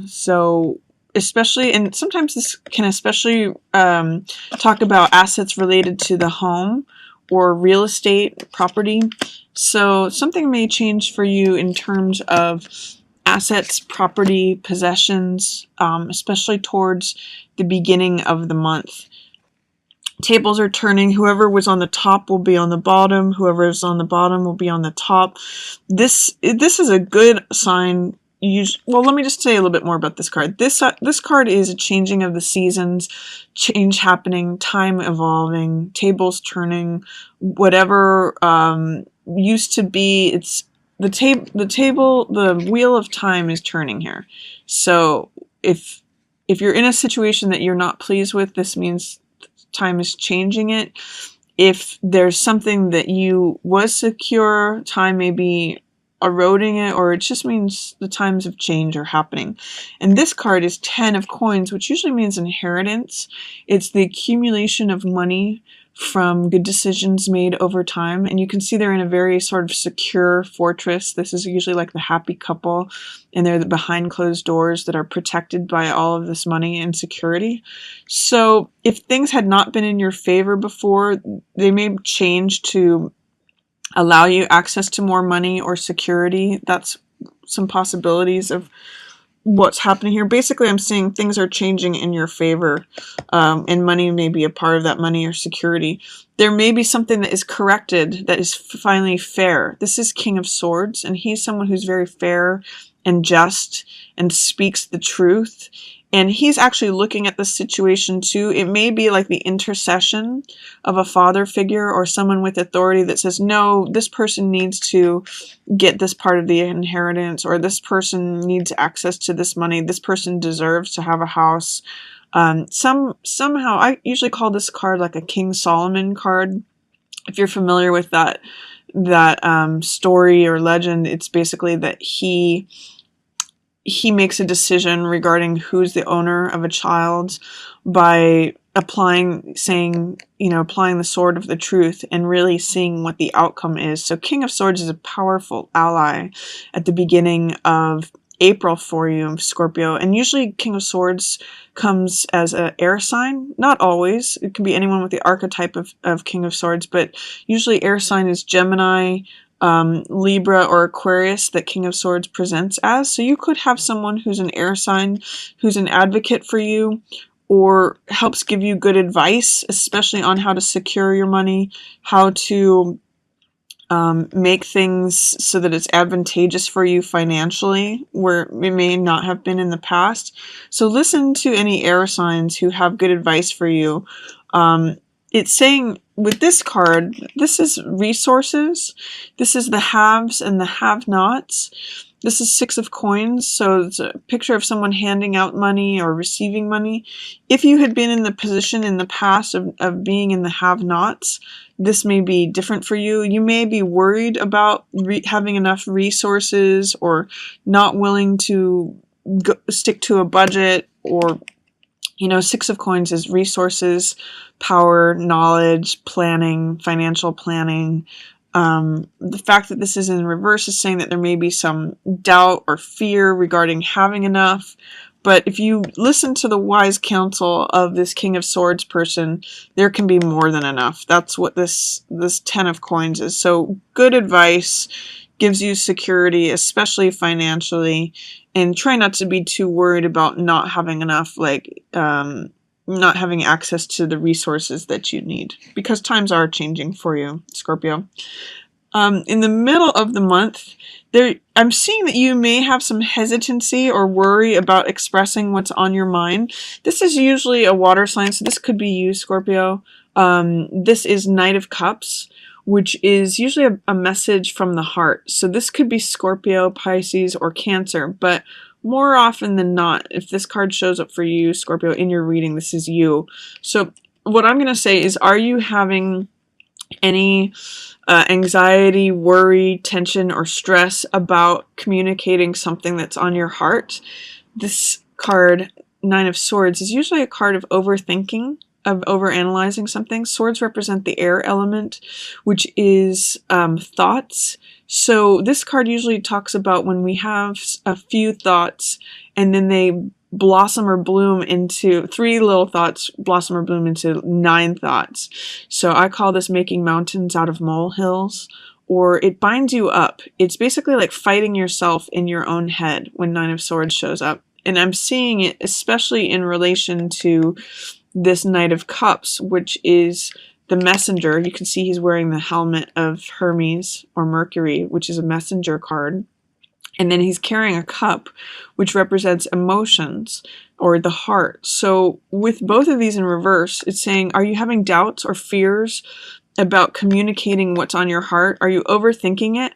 So especially, and sometimes this can especially talk about assets related to the home or real estate property. So something may change for you in terms of assets, property, possessions, especially towards the beginning of the month. Tables are turning. Whoever was on the top will be on the bottom. Whoever is on the bottom will be on the top. This is a good sign. Well, let me just say a little bit more about this card. This card is a changing of the seasons, change happening, time evolving, tables turning, whatever used to be. It's the wheel of time is turning here. So if you're in a situation that you're not pleased with, this means time is changing it. If there's something that you was secure, time may be eroding it, or it just means the times of change are happening. And this card is 10 of coins, which usually means inheritance. It's the accumulation of money from good decisions made over time. And you can see they're in a very sort of secure fortress. This is usually like the happy couple, and they're the behind closed doors that are protected by all of this money and security. So if things had not been in your favor before, they may change to allow you access to more money or security. That's some possibilities of what's happening here. Basically, I'm seeing things are changing in your favor, and money may be a part of that money or security. There may be something that is corrected that is finally fair. This is King of Swords, and he's someone who's very fair and just and speaks the truth. And he's actually looking at the situation too. It may be like the intercession of a father figure or someone with authority that says, no, this person needs to get this part of the inheritance, or this person needs access to this money. This person deserves to have a house. Somehow, I usually call this card like a King Solomon card. If you're familiar with that story or legend, it's basically that he makes a decision regarding who's the owner of a child by applying the sword of the truth and really seeing what the outcome is. So King of Swords is a powerful ally at the beginning of April for you, Scorpio. And usually King of Swords comes as an air sign. Not always. It can be anyone with the archetype of King of Swords, but usually air sign is Gemini, Libra, or Aquarius that King of Swords presents as. So you could have someone who's an air sign, who's an advocate for you, or helps give you good advice, especially on how to secure your money, how to make things so that it's advantageous for you financially, where it may not have been in the past. So listen to any air signs who have good advice for you. It's saying with this card, this is resources. This is the haves and the have-nots. This is 6 of coins, so it's a picture of someone handing out money or receiving money. If you had been in the position in the past of being in the have-nots, this may be different for you. You may be worried about having enough resources, or not willing to stick to a budget, or 6 of coins is resources, power, knowledge, planning, financial planning. The fact that this is in reverse is saying that there may be some doubt or fear regarding having enough. But if you listen to the wise counsel of this King of Swords person, there can be more than enough. That's what this 10 of coins is. So good advice, gives you security, especially financially, and try not to be too worried about not having enough, not having access to the resources that you need, because times are changing for you, Scorpio. In the middle of the month, I'm seeing that you may have some hesitancy or worry about expressing what's on your mind. This is usually a water sign, so this could be you, Scorpio. This is Knight of Cups, which is usually a message from the heart. So this could be Scorpio, Pisces, or Cancer, but more often than not, if this card shows up for you, Scorpio, in your reading, this is you. So what I'm going to say is, are you having any anxiety, worry, tension, or stress about communicating something that's on your heart? This card, 9 of Swords, is usually a card of overthinking, of overanalyzing something. Swords represent the air element, which is thoughts, So this card usually talks about when we have a few thoughts and then they blossom or bloom into 3 little thoughts, blossom or bloom into 9 thoughts. So I call this making mountains out of molehills, or it binds you up. It's basically like fighting yourself in your own head when 9 of Swords shows up. And I'm seeing it especially in relation to this Knight of Cups, which is the messenger. You can see he's wearing the helmet of Hermes or Mercury, which is a messenger card. And then he's carrying a cup, which represents emotions or the heart. So with both of these in reverse, it's saying, are you having doubts or fears about communicating what's on your heart? Are you overthinking it?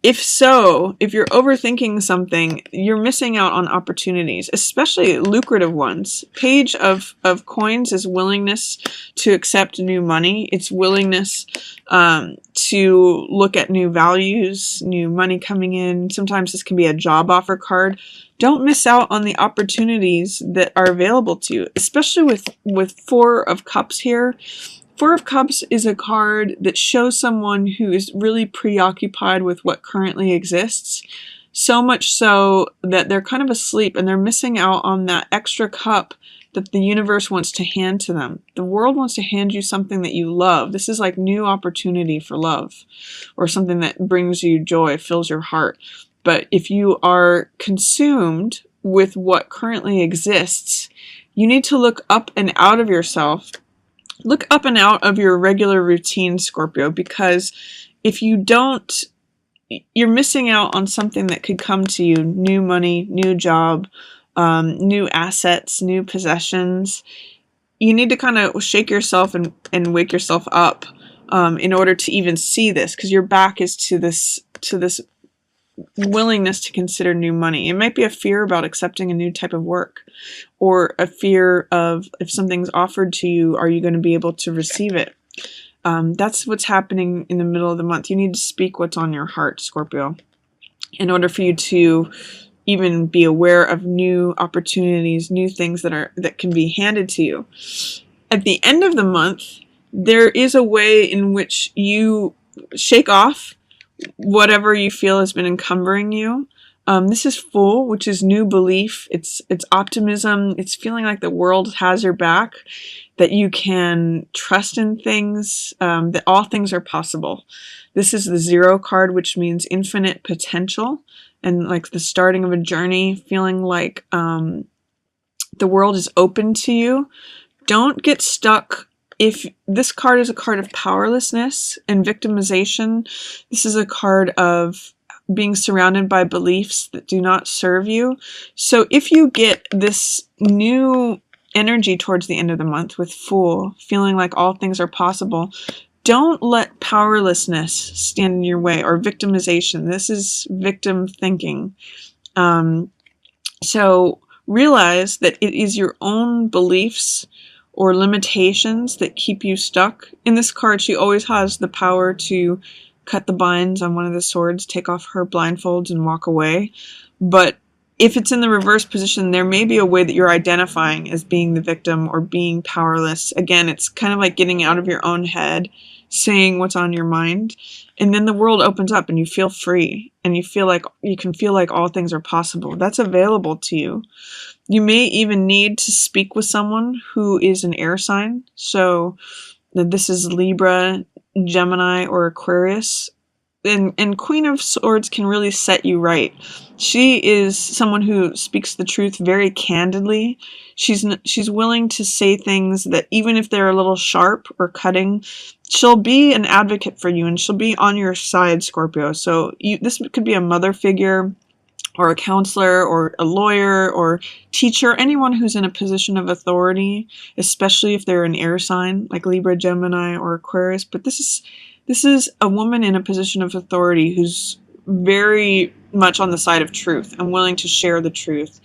If so, if you're overthinking something, you're missing out on opportunities, especially lucrative ones. Page of Coins is willingness to accept new money. It's willingness to look at new values, new money coming in. Sometimes this can be a job offer card. Don't miss out on the opportunities that are available to you, especially with 4 of Cups here. 4 of Cups is a card that shows someone who is really preoccupied with what currently exists, so much so that they're kind of asleep and they're missing out on that extra cup that the universe wants to hand to them. The world wants to hand you something that you love. This is like new opportunity for love, or something that brings you joy, fills your heart. But if you are consumed with what currently exists, you need to look up and out of yourself. Look up and out of your regular routine, Scorpio, because if you don't, you're missing out on something that could come to you. New money, new job, new assets, new possessions. You need to kind of shake yourself and wake yourself up in order to even see this, because your back is to this willingness to consider new money. It might be a fear about accepting a new type of work, or a fear of, if something's offered to you, are you going to be able to receive it? That's what's happening in the middle of the month. You need to speak what's on your heart, Scorpio, in order for you to even be aware of new opportunities, new things that can be handed to you. At the end of the month, there is a way in which you shake off whatever you feel has been encumbering you. This is Fool, which is new belief. It's optimism. It's feeling like the world has your back, that you can trust in things, that all things are possible. This is the 0 card, which means infinite potential and like the starting of a journey, feeling like the world is open to you. Don't get stuck. If this card is a card of powerlessness and victimization, this is a card of being surrounded by beliefs that do not serve you. So if you get this new energy towards the end of the month with Fool, feeling like all things are possible, don't let powerlessness stand in your way, or victimization. This is victim thinking. So realize that it is your own beliefs or limitations that keep you stuck. In this card, she always has the power to cut the binds on one of the swords, take off her blindfolds and walk away. But if it's in the reverse position, there may be a way that you're identifying as being the victim or being powerless. Again, it's kind of like getting out of your own head, saying what's on your mind, and then the world opens up and you feel free and you can feel like all things are possible. That's available to you. You may even need to speak with someone who is an air sign. So this is Libra, Gemini, or Aquarius. And Queen of Swords can really set you right. She is someone who speaks the truth very candidly. She's willing to say things that, even if they're a little sharp or cutting, she'll be an advocate for you and she'll be on your side, Scorpio. So this could be a mother figure, or a counselor, or a lawyer, or teacher, anyone who's in a position of authority, especially if they're an air sign like Libra, Gemini, or Aquarius. But this is a woman in a position of authority who's very much on the side of truth and willing to share the truth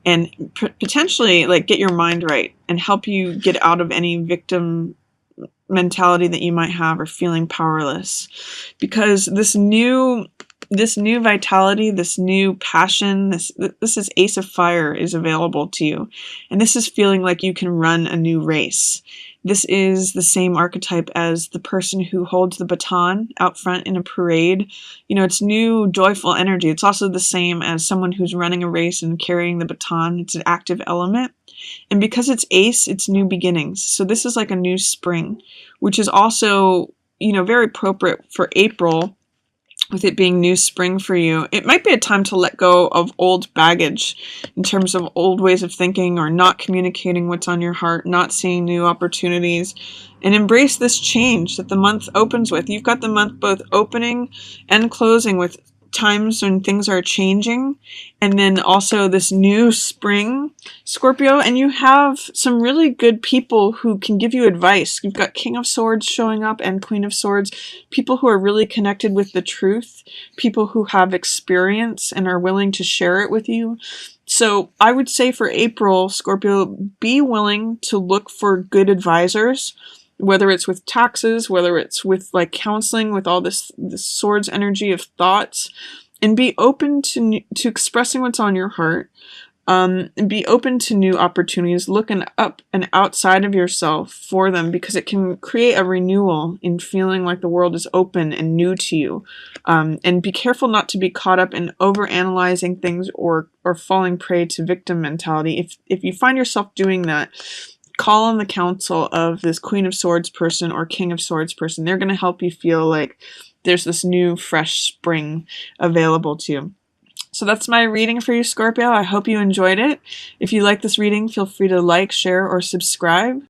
and potentially like get your mind right and help you get out of any victim mentality that you might have, or feeling powerless. Because this new vitality, this new passion, this is Ace of Fire is available to you. And this is feeling like you can run a new race. This is the same archetype as the person who holds the baton out front in a parade. You know, it's new, joyful energy. It's also the same as someone who's running a race and carrying the baton. It's an active element. And because it's ace, it's new beginnings. So this is like a new spring, which is also, you know, very appropriate for April, with it being new spring for you. It might be a time to let go of old baggage in terms of old ways of thinking, or not communicating what's on your heart, not seeing new opportunities, and embrace this change that the month opens with. You've got the month both opening and closing with times when things are changing, and then also this new spring, Scorpio, and you have some really good people who can give you advice. You've got King of Swords showing up and Queen of Swords, people who are really connected with the truth, people who have experience and are willing to share it with you. So I would say for April, Scorpio, be willing to look for good advisors, whether it's with taxes, whether it's with like counseling, with all this swords energy of thoughts, and be open to expressing what's on your heart. And be open to new opportunities, looking up and outside of yourself for them, because it can create a renewal in feeling like the world is open and new to you. And be careful not to be caught up in overanalyzing things, or falling prey to victim mentality. If you find yourself doing that, call on the counsel of this Queen of Swords person or King of Swords person. They're going to help you feel like there's this new, fresh spring available to you. So that's my reading for you, Scorpio. I hope you enjoyed it. If you like this reading, feel free to like, share, or subscribe.